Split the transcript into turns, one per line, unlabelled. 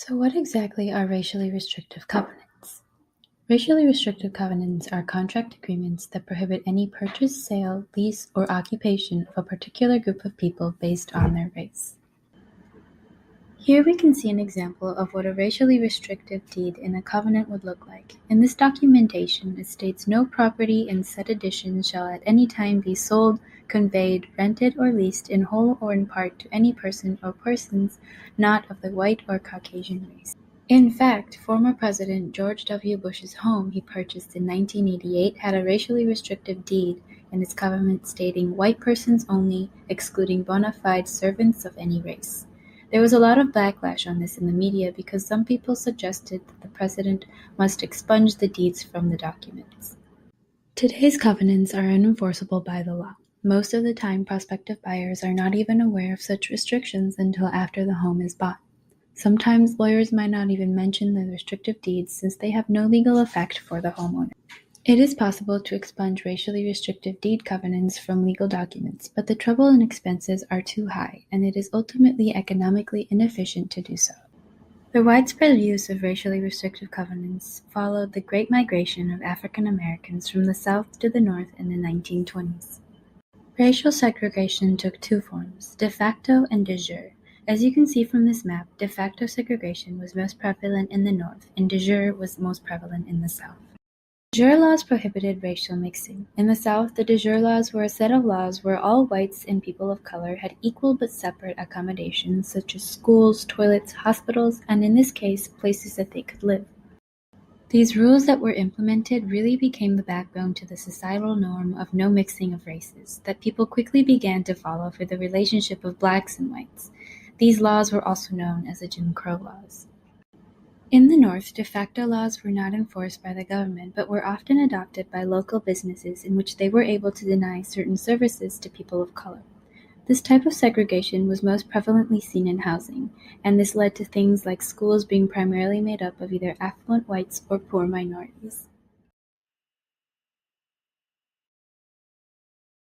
So what exactly are racially restrictive covenants? Racially restrictive covenants are contract agreements that prohibit any purchase, sale, lease, or occupation of a particular group of people based on their race. Here we can see an example of what a racially restrictive deed in a covenant would look like. In this documentation, it states no property in said edition shall at any time be sold, conveyed, rented, or leased in whole or in part to any person or persons not of the white or Caucasian race. In fact, former President George W. Bush's home he purchased in 1988 had a racially restrictive deed in its covenant stating white persons only, excluding bona fide servants of any race. There was a lot of backlash on this in the media because some people suggested that the president must expunge the deeds from the documents. Today's covenants are unenforceable by the law. Most of the time, prospective buyers are not even aware of such restrictions until after the home is bought. Sometimes lawyers might not even mention the restrictive deeds since they have no legal effect for the homeowner. It is possible to expunge racially restrictive deed covenants from legal documents, but the trouble and expenses are too high, and it is ultimately economically inefficient to do so. The widespread use of racially restrictive covenants followed the Great Migration of African Americans from the South to the North in the 1920s. Racial segregation took two forms, de facto and de jure. As you can see from this map, de facto segregation was most prevalent in the North, and de jure was most prevalent in the South. De jure laws prohibited racial mixing. In the South, the de jure laws were a set of laws where all whites and people of color had equal but separate accommodations such as schools, toilets, hospitals, and in this case, places that they could live. These rules that were implemented really became the backbone to the societal norm of no mixing of races that people quickly began to follow for the relationship of blacks and whites. These laws were also known as the Jim Crow laws. In the North, de facto laws were not enforced by the government, but were often adopted by local businesses in which they were able to deny certain services to people of color. This type of segregation was most prevalently seen in housing, and this led to things like schools being primarily made up of either affluent whites or poor minorities.